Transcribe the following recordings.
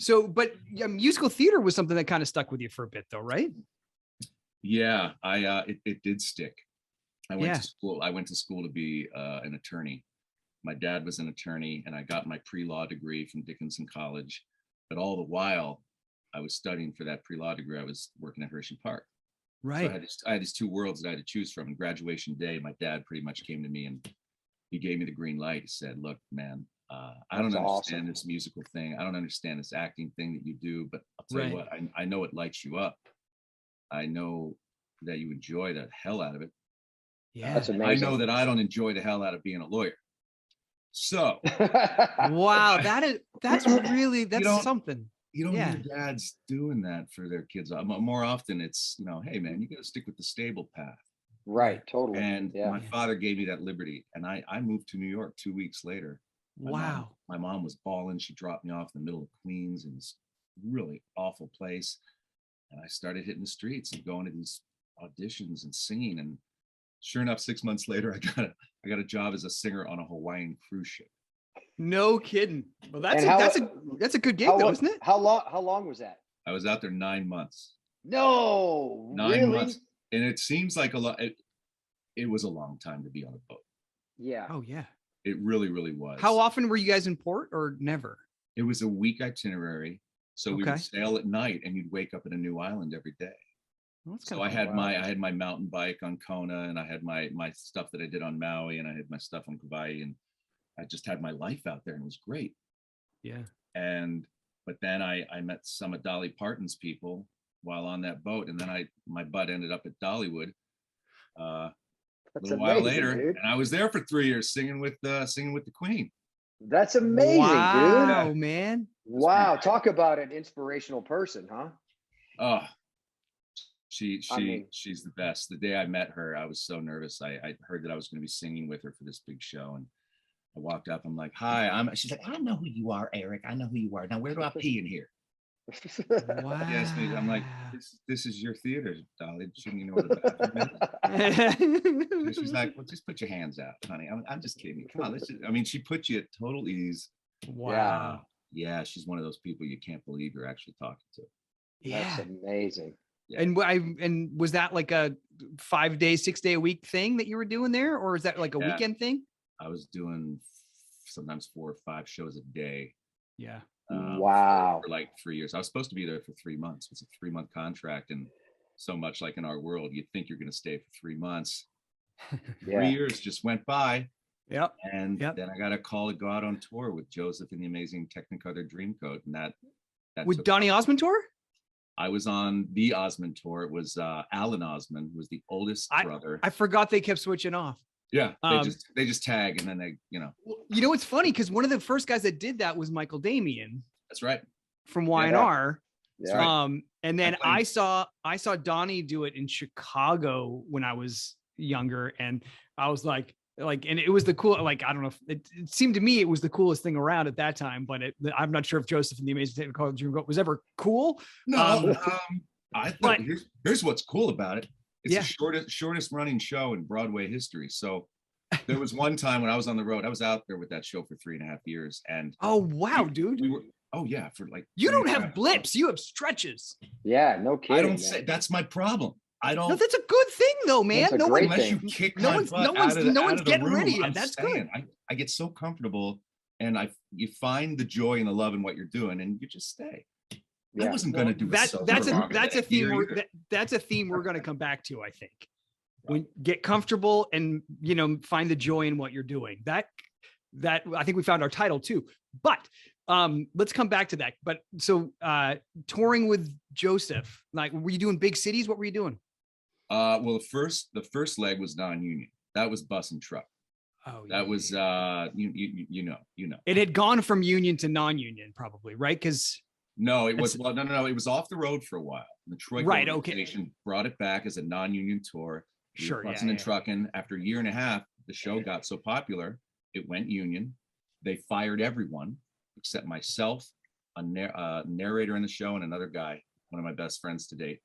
So, but yeah, musical theater was something that kind of stuck with you for a bit, though, right? Yeah, it did stick. I went Yeah. to school. I went to school to be an attorney. My dad was an attorney, and I got my pre-law degree from Dickinson College. But all the while, I was studying for that pre-law degree. I was working at Hershey Park. So Right. I had these two worlds that I had to choose from. And graduation day, my dad pretty much came to me and he gave me the green light. He said, "Look, man, I don't That's understand awesome. this musical thing. I don't understand this acting thing that you do. But I'll tell you Right. what, I know it lights you up. I know that you enjoy the hell out of it. Yeah. That's I know amazing. that I don't enjoy the hell out of being a lawyer. So Wow. That's really, you that's don't something. you don't Yeah. hear dads doing that for their kids. More often, it's hey man, you got to stick with the stable path. Right, totally. And Yeah. my father gave me that liberty, and I moved to New York 2 weeks later. Wow. My mom was bawling. She dropped me off in the middle of Queens in this really awful place, and I started hitting the streets and going to these auditions and singing. And sure enough, 6 months later, I got a job as a singer on a Hawaiian cruise ship. No kidding. Well, And that's a good gig, though, isn't it? How long was that? I was out there 9 months. No, 9 months, and it seems like a lot. It was a long time to be on a boat. Yeah. Oh, yeah. It really, really was. How often were you guys in port, or never? It was a week itinerary. So we Okay. would sail at night and you'd wake up at a new island every day. Well, that's So kinda I had cool. I had my mountain bike on Kona, and I had my stuff that I did on Maui, and I had my stuff on Kauai, and I just had my life out there, and it was great. Yeah. But then I met some of Dolly Parton's people while on that boat, and then my butt ended up at Dollywood a That's little while amazing, later, dude. and I was there for 3 years singing with the Queen. That's amazing, Wow, dude. man. Wow, talk about an inspirational person, huh? Oh, she's the best. The day I met her, I was so nervous. I heard that I was going to be singing with her for this big show, and I walked up. I'm like, "Hi." She's like, "I know who you are, Eric. I know who you are. Now, where do I pee in here?" Wow. She asked me. I'm like, "This is your theater, Dolly. Shouldn't you know where the bathroom is?" She's like, "Well, just put your hands out, honey. I'm just kidding. Come on, she put you at total ease. Wow. Yeah, she's one of those people you can't believe you're actually talking to. Yeah. That's amazing. Yeah. And was that like a 5-day, 6-day a week thing that you were doing there, or is that like a weekend thing? I was doing sometimes 4 or 5 shows a day. Yeah. Wow. For like 3 years. I was supposed to be there for 3 months. It was a 3-month contract, and so much like in our world, you think you're going to stay for 3 months. Yeah. 3 years just went by. Yep. And then I got a call to go out on tour with Joseph and the Amazing Technicolor Dreamcoat, and that with Donny Osmond tour. I was on the Osmond tour. It was Alan Osmond, who was the oldest brother. I forgot they kept switching off. Yeah, they just tag, and then they, You know, it's funny because one of the first guys that did that was Michael Damian. That's right. From Y&R. Yeah. Right. And then I saw Donnie do it in Chicago when I was younger, and I was like, and it was the cool, like, I don't know if it seemed to me it was the coolest thing around at that time, but I'm not sure if Joseph and the Amazing Technicolor Dreamcoat was ever cool. No, I thought here's what's cool about it. It's the shortest running show in Broadway history. So there was one time when I was on the road, I was out there with that show for 3.5 years. And oh, wow, dude. We were, oh yeah, for like, you don't have blips, you have stretches. Yeah, no kidding. I don't say that's my problem. I don't. No, that's a good thing though, man. No one, unless you kick my butt no one's getting room, rid of you. I'm That's staying. good. I get so comfortable, and you find the joy and the love in what you're doing, and you just stay. Yeah. I wasn't going to do that's a theme. That's a theme we're going to come back to. I think when get comfortable and find the joy in what you're doing. That I think we found our title too. But let's come back to that. But so touring with Joseph, like, were you doing big cities? What were you doing? Well, the first leg was non-union. That was bus and truck. Oh, that was you know. It had gone from union to non-union, probably, right? Because no, it was no. It was off the road for a while. The Detroit organization brought it back as a non-union tour. Sure, busing and trucking. After a year and a half, the show got so popular, it went union. They fired everyone except myself, a narrator in the show, and another guy, one of my best friends to date.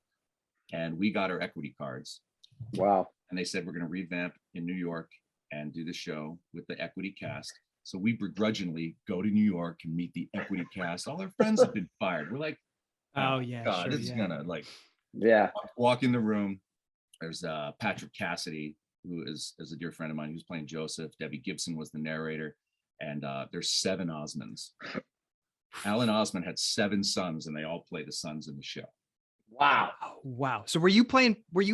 And we got our equity cards. Wow. And they said, we're going to revamp in New York and do the show with the equity cast. So we begrudgingly go to New York and meet the equity cast. All our friends have been fired. We're like, Oh yeah, God, sure, this is yeah. gonna like Yeah. walk in the room. There's Patrick Cassidy, who is a dear friend of mine. He was playing Joseph. Debbie Gibson was the narrator, and there's 7 Osmonds. Alan Osmond had 7 sons, and they all play the sons in the show. Wow. Oh, wow. So were you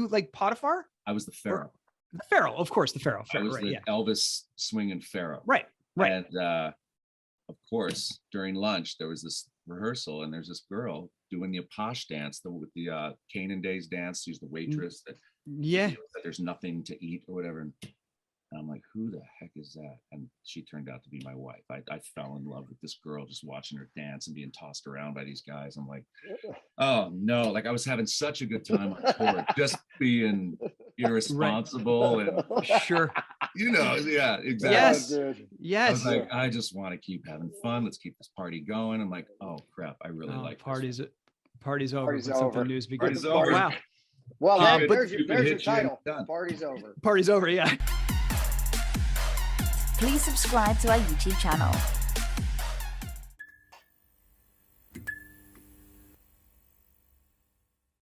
like Potiphar? I was the Pharaoh. The Pharaoh, of course, the Pharaoh. I was right, the yeah. Elvis swinging Pharaoh. Right. And of course, during lunch, there was this rehearsal, and there's this girl doing the Apache dance, with the Canaan Days dance. She's the waitress that Yeah. that there's nothing to eat or whatever. And I'm like, who the heck is that? And she turned out to be my wife. I fell in love with this girl just watching her dance and being tossed around by these guys. I'm like, oh no, like I was having such a good time on tour, just being irresponsible and Sure. yeah, exactly. Yes. Oh, dude. I was Yes. like, I just want to keep having fun. Let's keep this party going. I'm like, oh crap, I really like this. Party's over. Party's but something over. news begins. Party's over. Wow. Well, but there's your you can hit you and title. done. Party's over. Party's over. Yeah. Please subscribe to our YouTube channel.